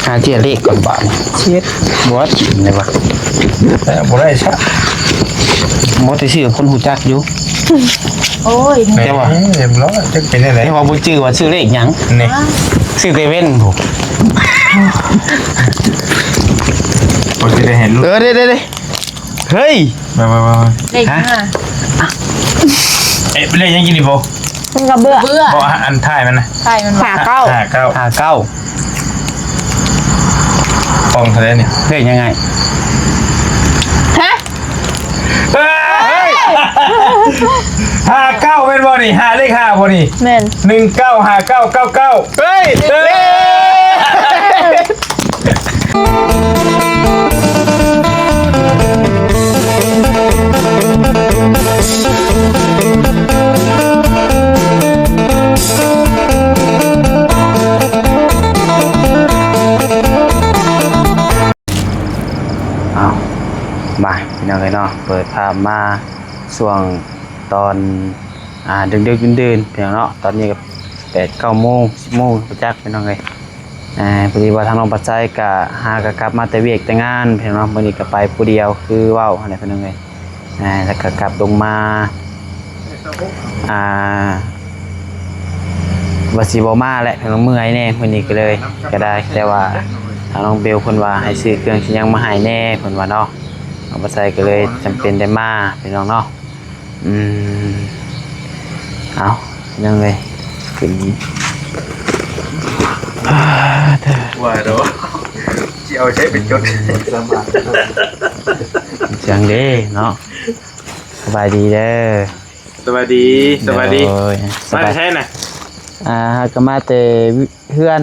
หาเจียเลขก่อนบ้านเช็ดบอสเลยวะแต่บ่ได้ใช่บอสจะชื่อคนหูจักอยู่โอ้ยแต่ว่าเรียบร้อยจะเป็นอะไรแต่ว่าบ่ชื่อว่าชื่อเลขหยังนี่ชื่อเตเว่นผมจะได้เห็นเด้เฮ้ยมาเลข5เป็นเลขยังกินดิโบมันก็เบื่อบ่อันท้ายมันนะท้ายมัน59ฟองทะเลเนี่ยเลขยังไงฮะเฮ้ย59เป็นบ่นี่5เลข5บ่นี่แม่น195999เฮ้ยมาพี่น้องเลยเนาะเปิดภาพมาช่วงตอนดึกๆดื่นๆพี่น้องเนาะตอนนี้ก็8-9 โมง 10 โมงประจักษ์พี่น้องเลยพอดีว่าทางน้องปัจจัยก็หากลับมาแต่เวียกแต่งานพี่น้องมื้อนี้ก็ไปผู้เดียวคือเว้าอะไรพี่น้องเลยแล้วก็กลับลงมาว่าสิบ่มาแหละพี่น้องเมื่อยแน่มื้อนี้ก็เลยก็ได้แต่ว่าทางน้องเบลเพิ่นว่าให้ซื้อเครื่องสิยังมาให้แน่เพิ่นว่าเนาะเอาไปใส่ก็เลยจำเป็นได้มาพี่น้องเนาะเอายังไงขึ้นว่าเด้อสิเอาใช้เป็นจดจังเด้เนาะสบายดีเด้อสวัสดีมาใช่น่ะก็มาแต่เพื่อน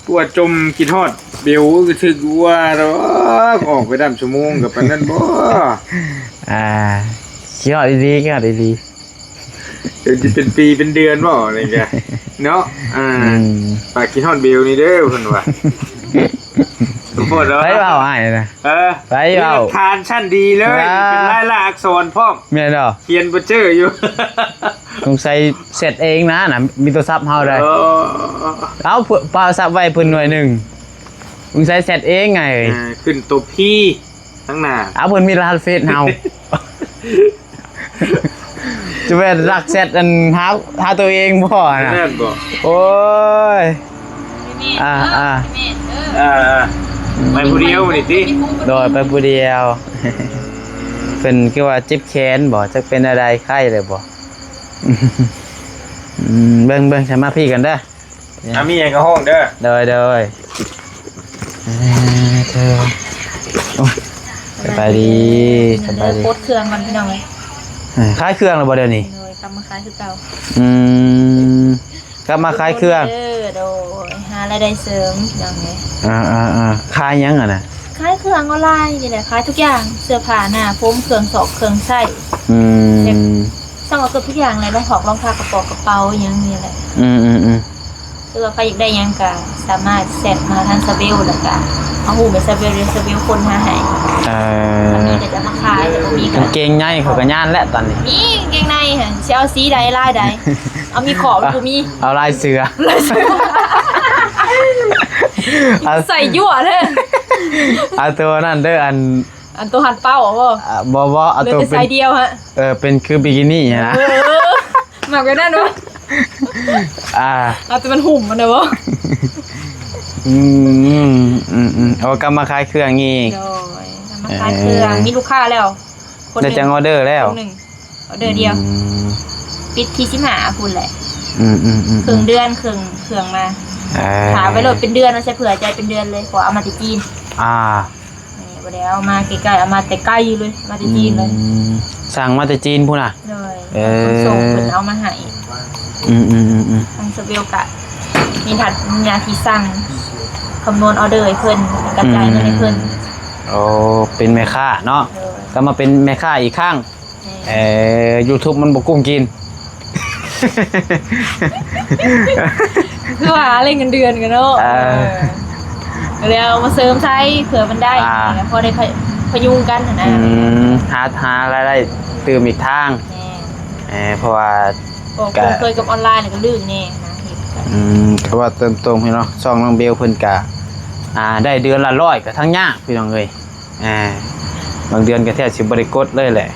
ตัวจมกินฮอดเบลก็ถึกว่าดอกออกไปดำชั่วโมงกับปานนั้นบ่คิดฮอดดีๆคิดฮอดดีๆเดี๋ยวจะเป็นปีเป็นเดือนบ่นี่แกเนาะฝากกินฮอดเบลนี่เด้อเพิ่นว่าไปเปล่าอ้ายนะไปเปล่าทานชั้นดีเลยเป็นลายลักษณ์อักษรพร้อมแม่นบ่เขียนบ่เจออยู่สงสัยเสร็จเองนะมีโทรศัพท์เฮาได้เอาปาซับไว้เพิ่นหน่วยนึงสงสัยเสร็จเองไงขึ้นตัวพี่ทั้งหน้าเอาเพิ่นมีรหัสเฟซเฮาจะไปรักเสร็จอันหาตัวเองบ่น่ะแม่นบ่โอ้ยไปผู้เดียวนี่ติโดยไปผู้เดียวเพิ่นคือว่าเจ็บแขนบ่จักเป็นอะไรไข้เลยบ่เบิ่งใช่มาพี่กันเด้อมีหยังก็ห้องเด้อเด้อเธอสบายดีโคตรเครื่องมันพี่น้องเลยคล้ายเครื่องแล้วบ่เดี๋ยวนี้กลับมาคล้ายคือเก่ากลับมาคล้ายเครื่องโดยหารายได้เสริมพี่น้องเลยคล้ายยังน่ะคล้ายเครื่องออนไลน์นี่แหละคล้ายทุกอย่างเสื้อผ้าหน้าผมเครื่องสอกเครื่องใส่สั่งเอาเกือบทุกอย่างเลยรองเท้ากระเป๋าอย่างนี้แหละคือว่าใครอยากได้ยังก็สามารถแซดมาทางซาเบลแล้วก็เอาหูไปซาเบลคนมาให้อันนี้จะมาขายแต่ก็มีเกงในเขาก็ย่านแล้วตอนนี้มีเกงในค่ะสิเอาสีใดลายใดเอามีขอบบ่มีเอาลายเสือใส่ยั่วเด้อเอาตัวนั่นเด้ออันตัวหันเป้าบ่เอาตัวเป็นไซส์เดียวฮะเป็นคือบิกินี่นะมากกว่านั้นวะเอาแต่มันหุ่มมันเลยวะเอากำมาขายเครื่องงี้โดยกำมาขายเครื่องมีลูกค้าแล้วได้จังออเดอร์แล้ว1ออเดอร์เดียวปิดที่15พุ่นแหละครึ่งเดือนครึ่งมาหาไว้โหลดเป็นเดือนเราใช้เผื่อใจเป็นเดือนเลยขอเอามาติจีนบ่ได้เอามาใกล้ๆเอามาแต่ใกล้เลยมาแต่จีนเลยสั่งมาแต่จีนพุ่นน่ะเลยส่งเพิ่นเอามาให้ทางสเวลกะมีถัดยาที่สั่งคำนวณออเดอร์ให้เพิ่นกระจายเงินให้เพิ่นโอ้เป็นแม่ค้าเนาะก็มาเป็นแม่ค้าอีกข้างYouTube มันบ่กุ้งกินคือว่าเล่นเงินเดือนกันเนาะแล้วมาเสริมใช้เผื่อมันได้พอได้พยุงกันนะหารายได้ตื่มอีกทางเพราะว่าเคยกับออนไลน์ก็ลื่นแน่นะเพราะว่าเติมตรงพี่เนาะช่องน้องเบลเพิ่นกะ ได้เดือนละ100ก็ทั้งยากพี่น้องเอ้ยบางเดือนก็แทบสิบ่ได้กดเลยแหละ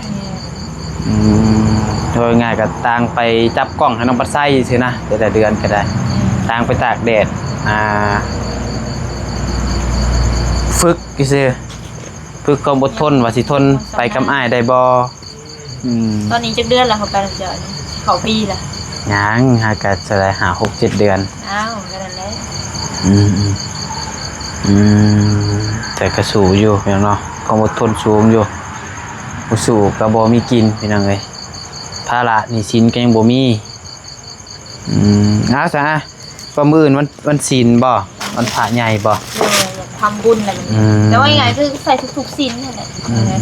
โดยง่ายก็ต่างไปจับกล้องให้น้องปัดไส้ซื่อนะแต่ละเดือนก็ได้ต่างไปตากแดดฝึกซื่อฝึกความอดทนว่าสิทนไปกับอ้ายได้บ่ตอนนี้จักเดือนแล้วเขาไปรับเจอนี่เขาปีละ ยังหาก็จะได้6-7 เดือนอ้าวก็นั่นแหละแต่ก็สู้อยู่พี่น้องเนาะความอดทนสูงอยู่บ่สู้ก็บ่มีกินพี่น้องเอ้ยภาระหนี้สินก็ยังบ่มีซะก็มื้ออื่นวันศีลบ่วันพระใหญ่บ่ทำบุญอะไรอย่างเงี้ยแต่ว่ายังไงคือใส่ทุกๆสิ้นนั่นแหละ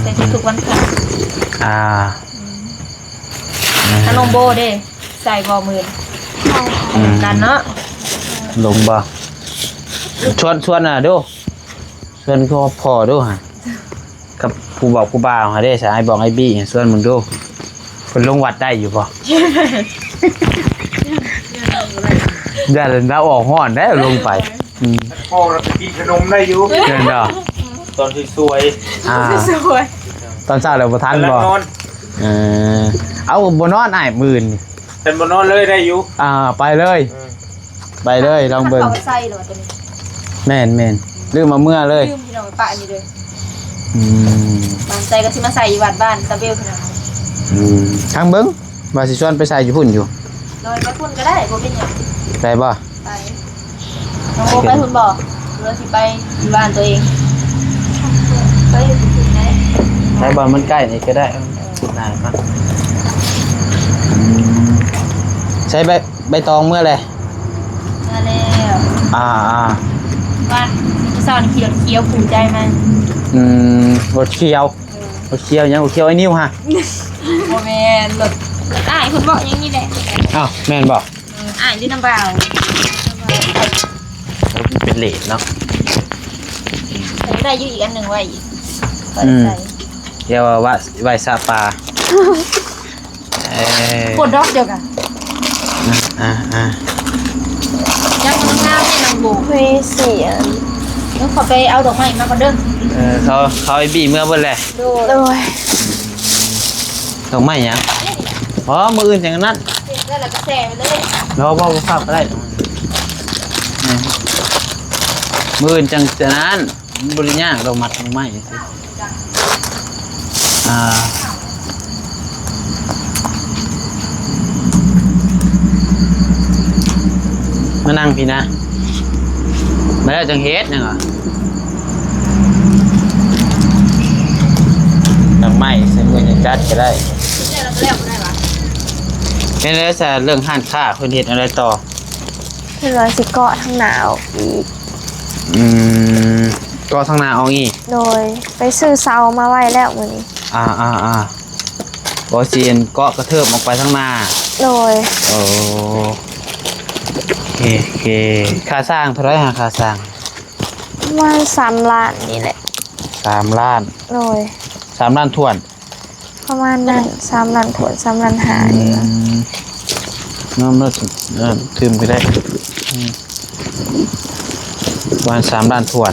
ใส่ทุกๆวันพระขนมโบเด้ใส่บ่มื่นกันเนาะลงบ่ชวนน่ะดูชวนก็พอดูฮะกับผู้บอกผู้บ่าวหาได้สายบอกไอ้บี้ชวนมึงดูเพิ่นลงวัดได้อยู่บ่ได้แล้วออกฮ้อนได้ลงไปพ่อเรากินขนมได้อยู่เด้อตอนที่สวยตอนเช้าแล้วบ่ทันบ่เอาบ่นอนอ้ายมื้นเป็นบ่นอนเลยได้อยู่ไปเลยลองเบิ่งเอาไปใส่เหรอตัวนี้แม่นลืมมาเมื่อเลยลืมพี่น้องปะนี่เลยบางใจก็สิมาใส่อยู่วัดบ้านตะเบลพี่น้องทางเบิ่งว่าสิชวนไปใส่อยู่พุ่นอยู่ลอยไปพุ่นก็ได้บ่เป็นหยังไปบ่ไปน้องโบไปพุ่นบ่หรือสิไปอยู่บ้านตัวเองไปอยู่พุ่นไหนไปบ่มันใกล้นี่ก็ได้พุ่นหน้าก่อนใช้ใบตองเมื่อไรมาแล้วบ้านที่สอนเขียวภูมิใจมันรถเขียวยังรถเขียวไอ้นิ้วฮะโมเมนรถอ้ายคุณบอกยังนี่แหละแม่นบอกอ้ายด้วยน้ำเปล่าเป็นเลดเนาะได้ยืดอีกอันหนึ่งไว้อีกเดี๋ยวว่าไว้ซาปลาปวดดอกเดียวกันยังงามเนี่ยนางโบเฮ้ยเสียต้องขอไปเอาดอกไม้มาก่อนเด้อเขาไอ้บี้เมื่อเบิ่นแหละโดยดอกไม้ยังมืออื่นอย่างนั้นแล้วก็แซ่ไปเลยเราว่าภาพก็ได้มืออื่นจังจะนั้นบริญญาเรามัดดอกไม้มานั่งพี่นะมาแล้วจังเฮ็ดยังเหรอจังไม่ใส่มือจัดก็ได้นี่แล้วจะเรื่องห้านค้าคนเฮ็ดอะไรต่อคือร้อยสิเกาะทั้งหนาวอีกก็ทางนาเอางี้โดยไปซื้อเสามาไว้แล้วมื้อนี้บ่ซีนเกาะกระเทิบออกไปทางนาโดยโอเคค่าสร้างเท่าไหร่ฮะค่าสร้างประมาณ3 ล้านนี่แหละ3 ล้านโดย3 ล้านถ้วนประมาณนั้น3 ล้านถ้วน3 ล้านหาอยู่น้ำถึมก็ได้ประมาณ3 ล้านถ้วน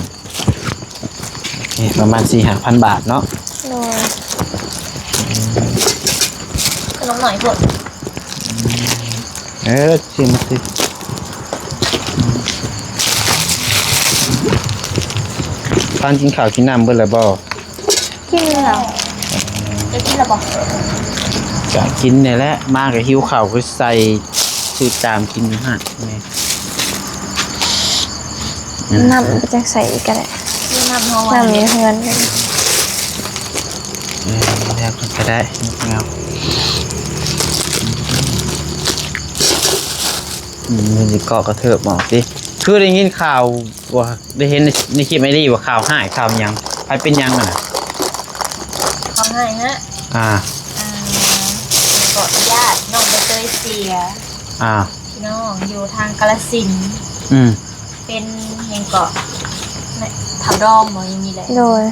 ประมาณ4-5,000 บาทเนาะโดยขนมหน่อยพวกชิมสิทานกินข้าวกินน้ำเบิ่งแล้วบ่กินแล้วจะกินแล้วบ่จะกินนี่แหละมาก็หิวข้าวก็ใส่ซื้อตามกินอยู่หั่นนี่น้ำไปจักใส่อีกก็ได้น้ำเฮาน้ำนี่เฮือนแล้วก็ได้เงามันจะเกาะกระเทิบบอกสิคือได้ยินข่าวว่าได้เห็นในคลิปไอ้นี่ว่าข่าวหายข่าวยังใครเป็นยังน่ะข่าวหายฮะเกาะญาติน้องใบเตยเสียพี่น้องอยู่ทางกาฬสินธุ์เป็นยังเกาะทับดอมหมอยังมีแหละโดย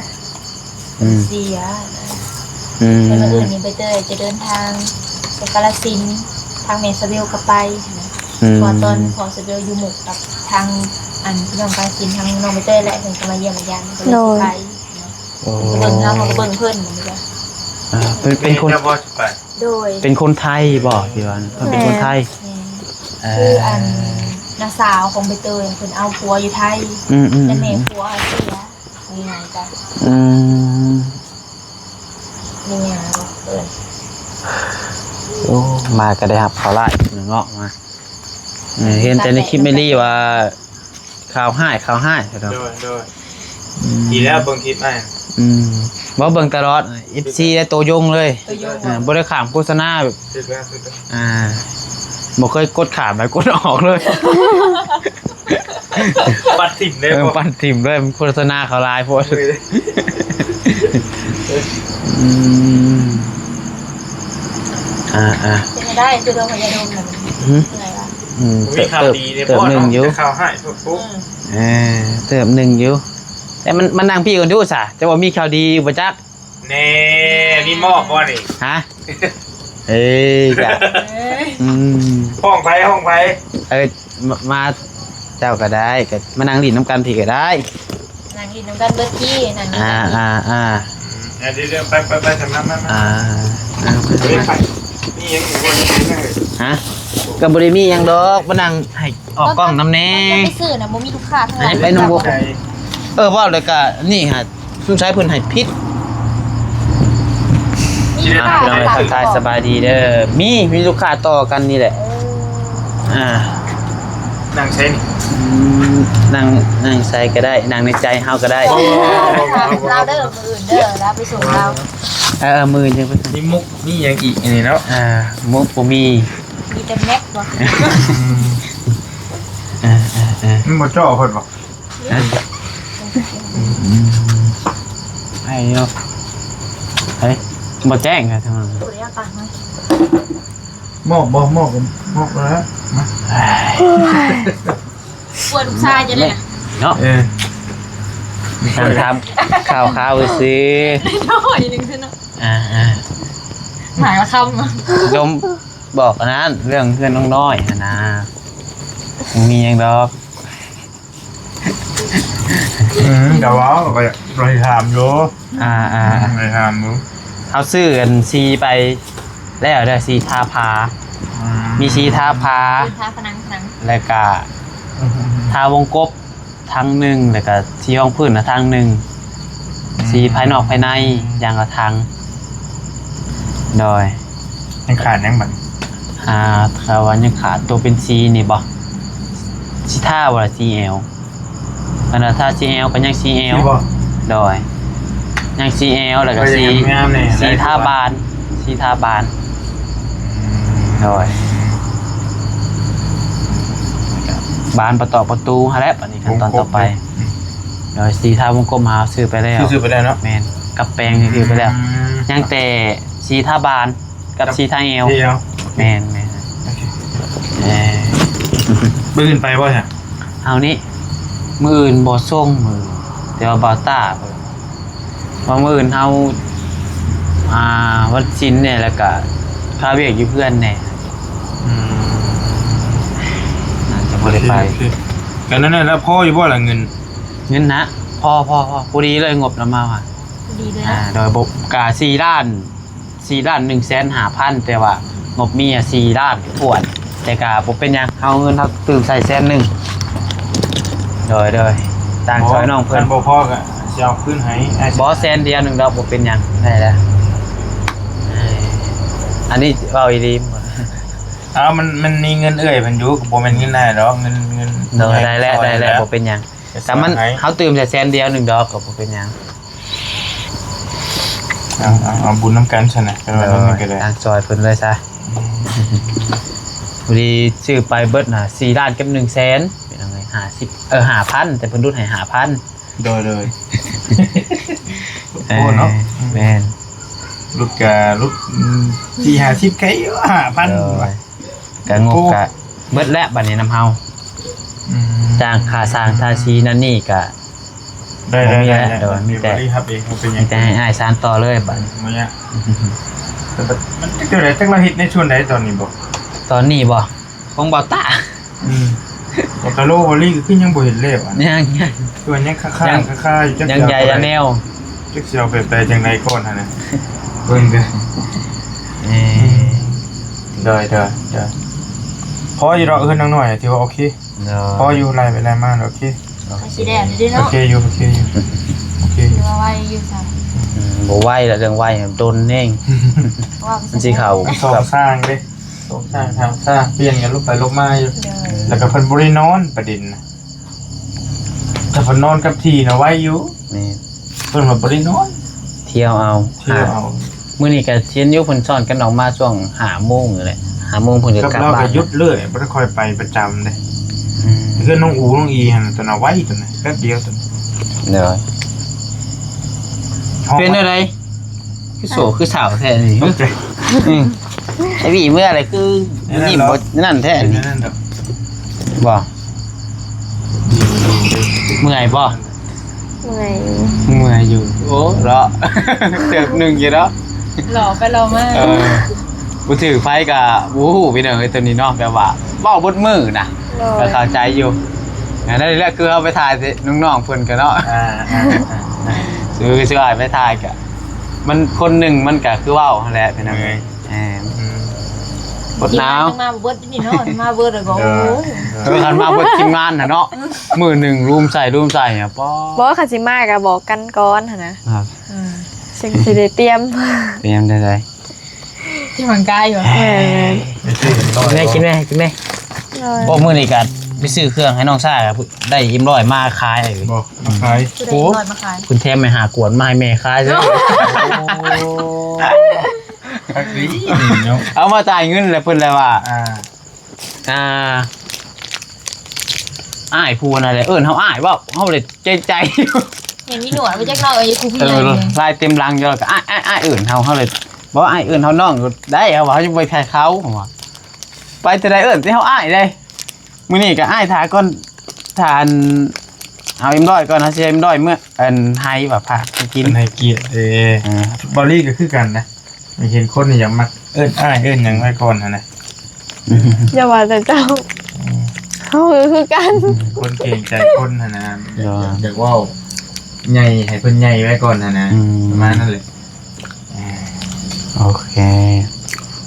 เสียเป็นวันอื่นนี่ใบเตยจะเดินทางไปกาฬสินธุ์ทางเมสเบลก็ไปพอตอนพอสเบลอยู่หมู่กับทาง อันน้องไปกินทางน้องไปเต้ยแหละเพิ่นก็มาเยี่ยมมายามก็เลยสิไป โอ้ เบิ่งแล้วเขาก็เบิ่งเพิ่นเหมือนกัน เป็นคน จะบ่ไป โดย เป็นคนไทยบ่พี่วันเพิ่นเป็นคนไทย คืออันน้าสาวของใบเตยเพิ่นเอาผัวอยู่ไทย อืม แต่แม่ผัวเสียมีไงจ้ะ อืม มีไงบ่เอิ้น โอ้มาก็ได้ครับเขาไล่เงาะมาเห็นแต่ในคลิปไม่รีว่าข่าวให้ใช่ไหม โดยดีแล้วเบิ่งคลิปให้ บ่เบิ่งตลอด FC ได้ตัวยงเลย ตัวโยง บ่ได้ขามโฆษณาแบบ สุดแล้ว บ่เคยกดขามไปกดออกเลย ปัดถิ่มได้ เออ บ่ ปั่นถิ่มด้วยมันโฆษณาเขาลายโพดเป็นได้คือโดนพยาดมน่ะมันไงวะ มีข่าวดีเนี่ย เติบ บ่ หนึ่งอยู่ ข่าวให้ปุ๊บ เติบหนึ่งอยู่แต่มันนั่งพี่กันดูซะจะว่ามีข่าวดีบ่จัก แน่นี่มอบบ่นี่ ฮะเอ้ยจ้ะ ห้องไผ มาเจ้าก็ได้ก็มานั่งลิ้นน้ำกันพี่ก็ได้ นางกินน้ำกันเบิดที่นาง เดี๋ยวไปสำนักมา ไปนี่ยังอยู่บ่ได้เลย ฮะก็บ่ได้มีหยังดอกมานั่งให้ออกกล้องน้ำแน่ มันจะไปซื้อน่ะบ่มีลูกค้าเท่าไหร่ ไปนำบ่ว่าเลยก็นี่ฮะสุดท้ายเพิ่นให้พิษ มีลูกค้า เราทักทายสบายดีเด้อมีลูกค้าต่อกันนี่แหละนั่งใช้นี่ นั่งใส่ก็ได้นั่งในใจเฮาก็ได้ เราเด้อมื้ออื่นเด้อเราไปส่งเรา มือจังเพิ่น นี่มุกนี่ยังอีกอันนี้เนาะ มุกบ่มี มีแต่แม็กบ่ มันบ่จ่อเพิ่นบ่ ไอ้เนาะเฮ้ยบ่แจ้งกันทั้งนั้น ตัวนี้ตังมั้ย มอบแล้วมา ปวดลูกชายจะเลย เนาะทำข่าวซื้อ น้อยนึงคือเนาะหมายว่าคำ ดมบอกอันนั้นเรื่องเพื่อนน้องน้อยนะมีอย่างดอก เดี๋ยวว่าไปถามอยู่ไปถามอยู่ เอาซื้อกันซีไปแล้วได้ซีทาพามีซีทาพา ทาผนัง แล้วก็ทาวงกบทางหนึ่งแล้วก็ซีห้องพื้นนะทางหนึ่งซีภายนอกภายในอย่างละทางโดย ยังขาดยังบัด ถ้าว่ายังขาดตัวเป็นซีนี่บ่ซีท่าว่าซีเอลอันนั้นถ้าซีเอลก็ยังซีเอลโดยยังซีเอลแล้วก็ซีท่าบานโดยบานประตูฮะแล้วอันนี้ขั้นตอนต่อไปโดยซีท่าวงกลมหาซื้อไปแล้ว ซื้อไปแล้วเนาะ แมนกับแปลงซื้อไปแล้วยังแต่ซีท่าบานกับซีท่าเอลแมนปืนไปบ่ฮะ เอานี้มืออื่นบ่ส่งมือแต่ว่าบ่ต้าเพราะมืออื่นเฮาวัดชินเนี่ยแล้วก็พาเวียกอยู่เพื่อนเนี่ยน่าจะบ่ได้ไป กันนั้นแล้วพ่ออยู่บ่ล่ะเงิน เงินนะพอพอดีเลยงบนำมาว่ะ ดีเลย โดยบบกา4 ล้าน1,500,000แต่ว่างบมี4 ล้านถ้วนแต่กาบ่เป็นหยังเอาเงินเฮาตื่มใส่100,000โดยต่างซอยน้องเพิ่น บ่พ่อก็สิเอาขึ้นให้ บ่100,000เดียว1ดอกบ่เป็นหยังได้แล้วอันนี้เว้าอีหลี มันมีเงินเอื้อยเพิ่นอยู่ก็บ่แม่นเงินได้ดอกเงิน ได้แล้วบ่เป็นหยังแต่มันเฮาตื่มแต่100,000เดียว1ดอกก็บ่เป็นหยัง เอาบุญน้ำกันซะนะกันว่านั้นก็ได้ ทางซอยเพิ่นเลยซะพอดีชื่อไปเบิดน่ะ4 ล้านกับ 100,000เป็นจังไง5,000แต่เพิ่นรุดให้ 5,000 โดยโอ้เนาะ แม่น ลูกกะลูก4-50ไก5,000ว่ะ ก็งบก็เบิดแล้วบัดนี้นำเฮาจ้างค่าสร้างทาสีนั่นนี่ก็ ได้ มีแต่ ครับเองเป็นหยั มี ง แต่ให้อ้ายสานต่อเลยบัด มันเนี่ยมันจังได๋จังละเฮ็ดในช่วงใดตอนนี้บ่ ตอนนี้บ่คงบ่ตา บักกะโลวอลี่ก็ขึ้นยังบ่เห็นแล้วอ่ะ ยัง ตัวยังค่าอยู่จัก ยังใหญ่ยังแนว จักสิเอาไปจังไดก่อนหั่นน่ะเบิ่งเด้อได้พออยู่ดอกเอิ้นนางน้อยที่ว่าโอเคพออยู่ไล่ไปไล่มาโอเค สีแดงด้วย โอ เนาะ เคอยู่ว่าไว้อยู่จ้ะ บ่ไหวแล้วเรื่องไหวโดนเอง ว่า มันสิเข้า สองสร้างเด้สองสร้างทำสร้างเปลี่ยนกันลุกไปลุกมาอยู่แล้วก็เพิ่นบ่ได้นอนประเด็นน่ะถ้าเพิ่นนอนกับที่น่ะไว้อยู่ นี่ เพิ่นบ่ได้นอน เที่ยวเอา เที่ยวเอา มื้อนี้ก็เชียนอยู่เพิ่นสอนกันออกมาช่วง5:00 นนี่แหละ5:00 นเพิ่นจะ กับ กลับ เรา บ้า ก็ น หยุดเรื่อยบ่ได้ค่อยไปประจำเด้คือน้องอูน้องอีหั่นตัวน่ะไว้ตัวน่ะแป๊บเดียวตัวน่ะ เด้อเป็นอะไรคือโสคือสาวแท้นี่ โอเค ไอ้พี่เมื่ออะไรคือยิ้มบ่นั่นแท้นี่ นั่นดอก บ่เมื่อยบ่ เมื่อย เมื่อยอยู่โอ้เหรอ เติบหนึงอยู่เนาะ หล่อไปหล่อมาก กูถือไฟกับวู้หูพี่เด้อตัวนี้เนาะแบบว่าเว้าบดมือนะ โด ก็ ย เข้าใจอยู่งั้นได้แล้วคือเอาไปถ่ายสิน้องๆเพิ่นกันเนาะ ซื้อไปถ่ายกะมันคนหนึ่งมันก็คือเว้าหั่นแหละพี่น้องเอ้ยบดหนาว มาเบิร์ดนี่เนาะมาเบิร์ดแล้วก็โอ้ คันมาบดทีมงานน่ะเนาะมือหนึ่งรุมใส่อ่ะป้อ บอกว่าคาสิมาก็บอกกันก่อนหั่นนะครับ ซึ่งสิได้เตรียม เตรียมได้เลย ที่หังกายอยู่ แม่น กินแม่ โดย พวกมื้อนี้ก็ไปซื้อเครื่องให้น้องซ่าครับได้อิ่มร้อยมาขายเลย บอกมาขาย คือได้ลอยมาขาย คุณแทมไปหากวนมาให้แม่ขายซะ คักดีเนาะ เอามาจ่ายเงินแล้วเพิ่นเลยว่า อ้ายพูนอะไรเอิ้นเฮาอ้ายเว้าเฮาเลยใจ เห็นมีหนวดไปจักหน่อยครูพี่ใหญ่ ลายเต็มรังอยู่แล้วก็อ้ายเอิ้นเฮาเลยบ่อ้ายเอิ้นเฮาน้องก็ได้เอาว่าเฮาจะไปแทนเขาผมว่าไปแต่ใดเอิ้นสิเฮาอ้ายได้มื้อนี้ก็อ้ายทาก่อนทานเอาอิ่มร้อยก่อนนะสิอิ่มร้อยเมื่อไห้ว่าพากิ กิ น นให้เกียรติบอลลี่ก็คือกันนะไม่เห็นคนนี่อย่างมักเอิ้นอ้ายเอิ้นหยังไว้ก่อนหั่นน่ะ อย่าว่าแต่เจ้าเฮาคือกัน คนเก่งใจคนหั่นน่ะอยากเว้าใหญ่ให้เพิ่นใหญ่ไว้ก่อนหั่นน่ะประมาณนั้นเลย โอเค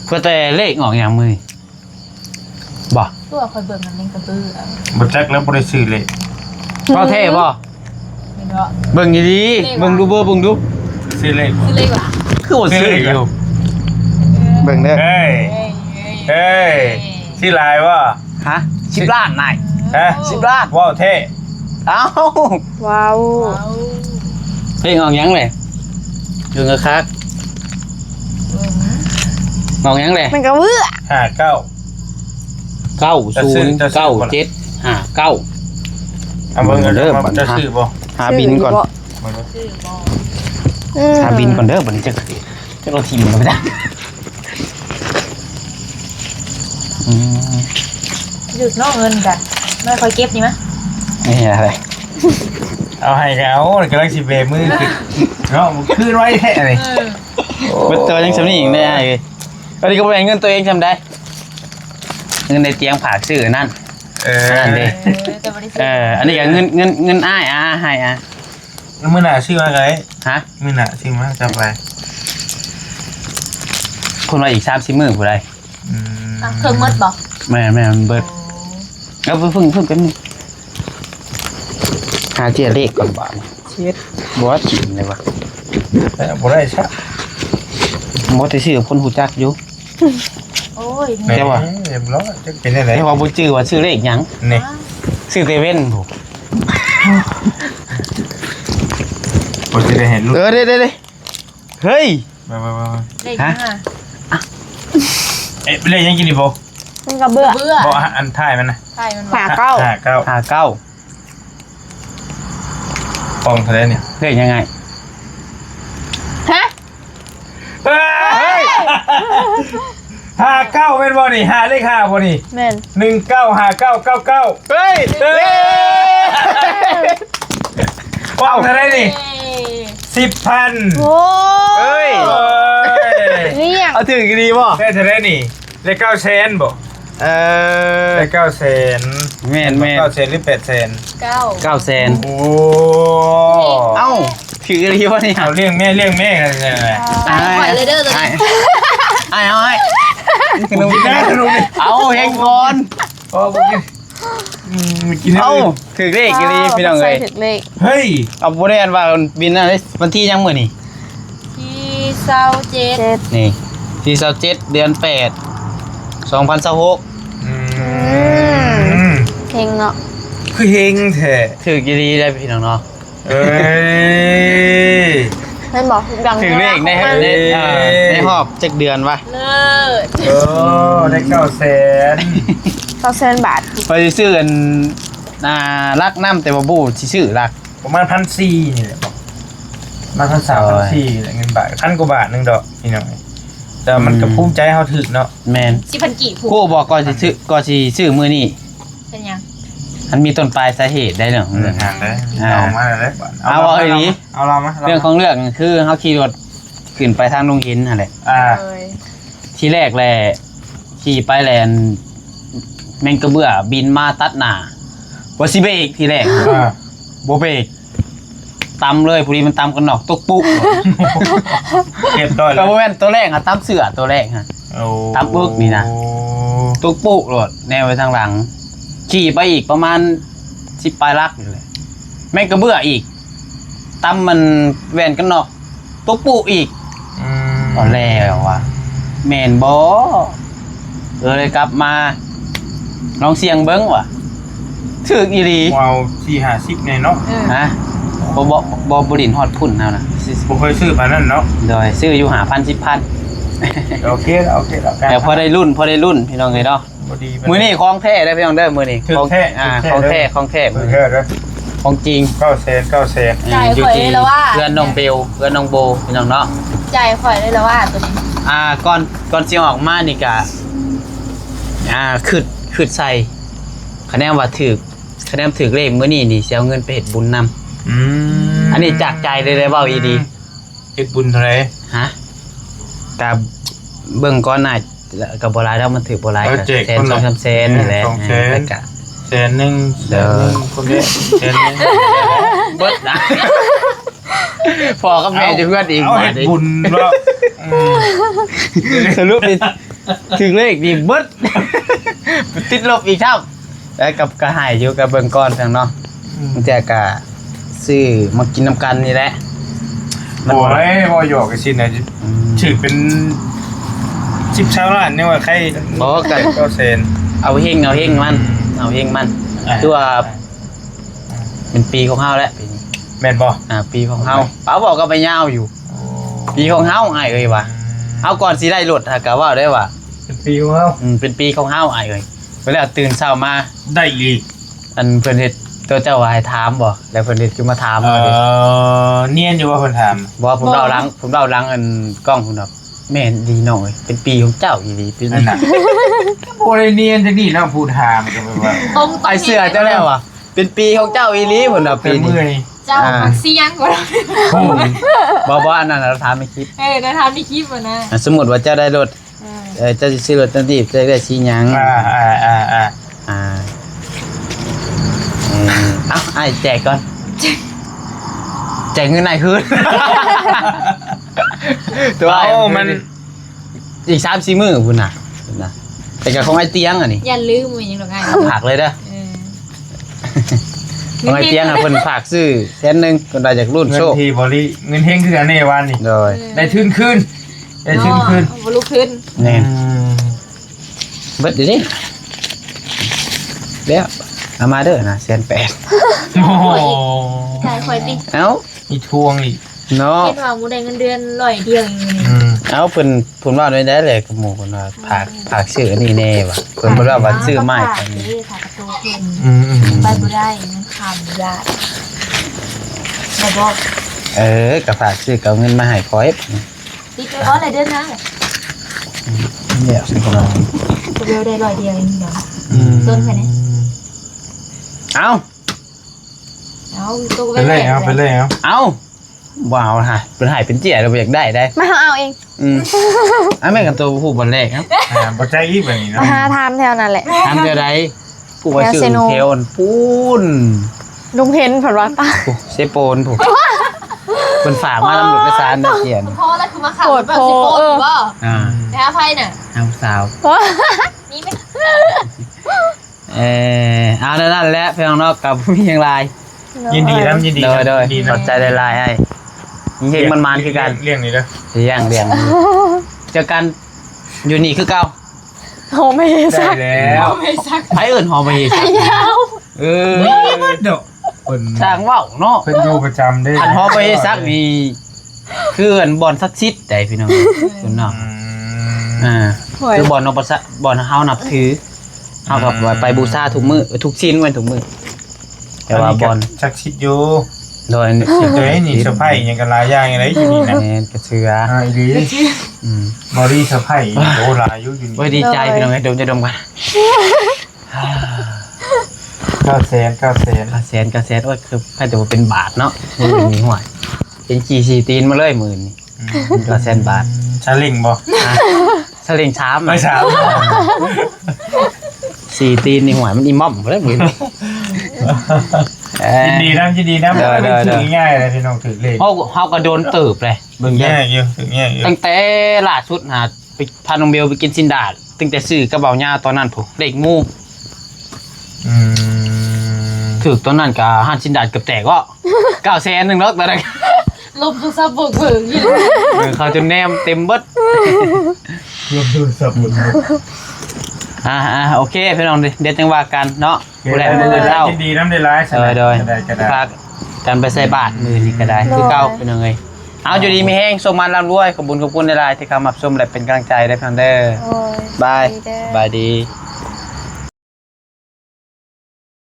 เพื่อแต่เลขออกอย่างมือบ่ ตัวคอยเบิ่งมันเล่นกระบือ บ่จักแล้วบ่ได้ซื้อเลย บ่เท่บ่ ไม่รู้ เบิ่งดีๆเบิ่งดูเบิ่งดู ซื้อเลขบ่ คือเล็กว่ะ คือบ่ซื้ออยู่เบิ่งเด้อ เฮ้ยเฮ้ยที่ลายว่า ฮะ10 ล้านนาย ฮะ 10 ล้าน ว้าวเท่ เอ้า ว้าว เพลงออกหยังเลยเบิ่งคักออกหยังเลย มันก็เบื่อ 59 909759 เอาเบิ่งกันเด้อจะซื้อบ่ หาบินก่อน บ่รู้ ชื่อบอ หาบินก่อนเด้อบัดนี้จะเราทีมมันไม่ได้ หยุดนอกเงินกันไม่คอยเก็บนี่มั้ย นี่อะไร เอาให้เขากำลังสิเบมือคือเนาะคืนไว้แท้เลย เป็นตัวยังจำนี่อีกได้เลยตอนนี้ก็เป็นเงินตัวเองจำได้เงินในเตียงผากซื้อนั่นนั่นดิ แต่บริษัท อันนี้ก็เงินอ้ายให้ มื้อหน้าชื่อว่าไง ฮะ มื้อหน้าชื่อมาจับไป คนว่าอีก30 มื้อผู้ใด เครื่องมืดบอก แม่มันเบิดแล้วเพิ่งกันหาเจียเลขก่อนบ่เช็ดบ่ว่ากินเลยวะ แต่บ่ได้ซะ บ่ได้ชื่อคนฮู้จักอยู่ โอ้ย เรียบร้อยจะเป็นอะไร แต่ว่าบ่ชื่อว่าชื่อเลขหยัง นี่ ชื่อเซเว่นผู้ บ่จะได้เห็นลูก เด้เฮ้ย มา เลขห้า เอ๊ะเลขยังกินดิบ่ มันก็เบื่อ เบื่อ บ่อันท้ายมันนะ ใช่มัน หาเก้า 59 59 ปองเท่าไหร่เนี่ย เลขยังไง ฮะ เฮ้ย59เป็นบ่นี่5เลข5บ่นี่ แม่น 195999เฮ้ยปองเท่าไหร่นี่ 10,000 โอ้ เอ้ย นี่อย่าง เอาถึงดีป่ะ ได้เท่าไหร่นี่ได้900,000บ่ได้900,000 แม่น 900,000หรือ800,000 900,000 โอ้ เอ้าถืออะไรวะเนี่ย เอาเลี้ยงแม่กันเนี่ย ตายปล่อยเลยเด้อตัวนี้ เอาให้ ขนมกินได้ขนมนี่ เอาเฮงก่อน พอบ่กินกินได้ เอาถือเลขกันดีพี่น้อง ใส่ เอ้ย ถึกเลข เฮ้ย เอาบ่ได้อันว่าบินอะไรวันที่ยังมื้อนี่ ที่เศร้าเจ็ด 7 นี่ที่27เดือน8 2026 เพลงเนาะ คือเฮงแท้ ถือกี่ดีได้พี่น้องเนาะ เอ้ย แม่นบอกทุกดัง ถือเลขในหอบจักเดือนวะ เลิศ โอ้ได้900,000 900,000 บาท ไปซื้ออันรักน้ำแต่ว่าบูสิซื้อรัก ประมาณ1,400นี่แหละบอกมา1,300 1,400แหละเงินบาท1,000 กว่าบาทนึงดอกพี่น้องแต่มันก็ภูมิใจเฮาถึกเนาะ แม่น 10,000กี่ผูก กูบอกก่อนสิซื้อมื้อนี้ เป็นยัง มันมีต้นปลายสาเหตุได้เรื่องของเรื่อง อ่านได้เอามาเลย เอาอีหลี เอาเรามา เรื่องของเรื่องคือเฮาขี่รถขึ้นไปทางโรงหินนั่นแหละ เลย ที่แรกแหละขี่ไปแลนแมงกระเบื้อบินมาตัดหน้าบ่สิเบรกทีแรกบ่เบรกตำเลยพอดีมันตำกันนอกตกปุ๊ เก็บด้อย ก็บ่แม่นตัวแรกอะตำเสือตัวแรกฮะ ตับบึกนี่นะ ตกปุ๊โลดแนวไปทางหลังขี่ไปอีกประมาณ10ปลายลักอยู่เลยแมงกระเบื้ออีกตำมันแว่นกันนอกตกปุ๊อีก ตอนแรกว่ะแมนบอเลยกลับมาลองเสียงเบิ้งว่ะถึกอีหลี ว้าว4-50ในเนาะ ฮะบรินฮอดพุ่นเอานะ บ่เคยซื้อปานนั้นเนาะ โดยซื้ออยู่หาพัน10,000 โอเคแล้ว แต่พอได้รุ่นพี่น้องเลยเนาะ บ่ดี มือนี่ของแท้ได้พี่น้องเด้อมือนี่ ถึกแท้ ของแท้มือ แค่เด้อ ของจริง 900,000 จ่ายข่อยเลยแล้วว่า เพื่อนน้องเบลเพื่อนน้องโบพี่น้องเนาะ จ่ายข่อยเลยแล้วว่าตัวนี้ ก่อนสิออกมานี่กะขึ้นใส่คะแนนว่าถึกเลขมื้อนี้นี่สิเอาเงินไปเฮ็ดบุญนำอันนี้จากใจเลยเว้าอีดี เฮ็ดบุญเท่าไหร่ ฮะกะเบิ่งก่อนน่ะก็บ่หลายแล้วมันถือบ่หลายก็แสน2-3แสนนี่แหละแล้วก็ 100,000คนเด้100,000 เบิดนะพอกับแม่จะเพื่อนอีก เอา บา เฮ็ ท ด อีก บุญเนาะ สรุปนี่ถึงเลขนี่เบิดติดลบอีกครับแล้วกับกระหายอยู่กับเบิ่งก่อนทางเนาะมันจะกะซื้อมากินน้ำกันนี่แหละ โอ้ยบ่หยอกกันสินะถือเป็น10ชาวล้านนี่ว่าใคร บ่กัน 900,000 เอาเฮงมันคือว่าเป็นปีของเฮาแล้วปีนี้ แม่นบ่ ปีของเฮาป้าบอกก็ไปยาวอยู่ ปีของเฮาอ้ายเอ้ยว่ะเอาก่อนสิได้รถก็ว่าได้ว่า เป็นปีของเฮา เป็นปีของเฮาอ้ายเอ้ยเวลาตื่นเช้ามา ได้อีก อันเพิ่นเฮ็ดตัวเจ้าว่าให้ถามบ่แล้วเพิ่นเฮ็ดคือมาถามว่าดิ เนียนอยู่ว่าเพิ่นถาม บ่ผมเล่าหลังอันกล้องพุ่นดอกแม่นดีน้องเอ้ยเป็นปีของเจ้าอีหลีปี นั่ นี้ นน่ะบ่ได้เนียนจังนี้เนาะผู้ถามก็แบบว่า ตรง ไอเสื้อเจ้าแล้วอ่ะเป็นปีของเจ้าอีหลีพุ่นน่ะ เป็ ปี น นี้ เมื่อย เจ้ามักเสียงกว่าเรา โอ้ย บ่อันนั้นน่ะเราถามในคลิป นะทำในคลิปอ่ะนะ สมมุติว่าเจ้าได้รถเจ้าสิซื้อรถจังซี่เจ้าได้สีหยัง อ่า เอ้าไอ้แจกก่อนแจกเงินไหนคืนตัว โอ้มัน อีก3-4มื้อพุ่นน่ะแต่ก็ของไอ้เตียงอ่ะนี่ อย่าลืมมันยังหรอกไง ผักเลยเด้อของไอ้เตียงอ่ะเพิ่นฝากซื้อแสนนึงเพิ่นได้จากรุ่น เงิ โช น ค ที่บริเงินเฮงคืออันนี้วันนี่ โดย ได้ทุนขึ้นได้ทุนขึ้น บลุกขึ้น แน่นเบิดเดี๋ยวนี้เดี๋ยวเอามาเด้อนะ1,800,000 โอ้โห จ่ายข่อยดิ เอ้า มีทวงอีก เนาะ คิดว่ามูได้เงินเดือน100เดียวอย่างนี้ เอ้าเพิ่นว่าได้ได้เลยกับหมู่เพิ่นว่าฝากซื้ออันนี้แน่ว่ะเพิ่นบ่ได้ว่าซื้อไม้ กั กัน น นี่ค่ะกระโตขึ้น อืม ไปบ่ได้มันคำยากบ่บอก ก็ฝากซื้อก็เอาเงินมาให้ขอย ติดไปอ๋ออะไรเดือนนะ เนี่ยสิครับ ตัวเดียวได้100เดียวเองเดี๋ยว อืม ต้นแค่นี้ เอ้า เอาตัว ไปเลยเอาไปเลยเอา เอ้าว้าวฮะเป็นหายเป็นเจียเราบ่อยากได้ได้ มาเอาเอง แม่กันตัวผู้บอลแรกครับ บ่ใจอีกแบบนี้ มา เนาะ หาทานแถวนั้นแหละ ทำเดียวใด กูว่าชื่อเทวอันปูน ลุงเห็นเพิ่นว่าตา โอ้เซโปนถูกเป็นฝากมาตำรวจไปศาลนักเขียน พอแล้วคือมาขับแบบสิโป้หรือเปล่า อ่า แต่อภัยน่ะ เอาสาว นี่ไหม เอาแล้วนั่นแหละเพียงนอกกับมีอย่างไร ยินดีนะยินดี โดย นะ ข ยิ อบใจได้ลายไอ้ยิงเฮงมันคือกัน เรื่องนี้เด้อ เลี้ยงเจอกันอยู่นี่คือเก่า โหไม่ซั ได้ ก แล้ว ไม่ซัก ไผเอิ้นหอไปอีก ยาว เออ เดี๋ยวเพิ่น สร้างเว้าเนาะ เพิ่นอยู่ประจำได้ อันหอไปซักนี่คืออันบ่อนซักซิดได้พี่น้องคุณเนาะ คือบอลนปสะบอลเฮานับถือเฮากับไปบูชาทุกมื้อทุกชิ้นวันทุกมื้อแต่ว่าบอล ชักชิดอยู่ โดย เดี๋ยวนี่เซอร์ไพรส์ยังกันหลายอย่างอะไรอยู่นี่นะ แม่นกระเชือ อีหลี อืม บอดี้เซอร์ไพรส์โอ้หลายอยู่นี่ โอ้ยดีใจพี่น้องเอ้ยดมจะดมกัน 900,000 กระแสนโอ้ยคือแค่แต่ว่าเป็นบาทเนาะมื้อนี้ห่วยเป็นจีซีตีนมาเลยมื้อนี้กระแสนบาท ชาลิงบ่ สลิงช้าม ไม่ถาม สี่ตีนนี่ห่วยมันอีม่อมบ่ได้มื้อนี้ ยินดีนะถือง่ายเลยพี่น้องถือเลข เฮาก็โดนเติบเลยเบิ่ง แย่ แย่ อยู่ถือแย่อยู่ ตั้งแต่ล่าสุดหาไปพาน้องเบลไปกินซินดาดตั้งแต่ซื้อกระเป๋าหญ้าตอนนั้นผมเด็กงู ถือตอนนั้นก็หันซินดาดเกือบแตกก็900,000นึงแล้วตอนนั้น ลมคือซับเบิกเบิกอยู่ เขาจนแนมเต็มเบิด รวมดูสับหมด โอเคพี่น้องเดี๋ยวจังว่ากันเนาะผู้ใดมือเท่า ยินดีน้ำได้ร้าย โดย ก็ได้ พากันไปใส่บาตรมือนี่ก็ได้คือเก่าพี่น้องเอ้ยเอาอยู่ดีมีแห้งส่งมันร่ำรวยขอบคุณในไลน์ที่เข้ามาชมและเป็นกำลังใจได้พี่น้องเด้อ โอ้ย บาย ดีเด้อ บายดี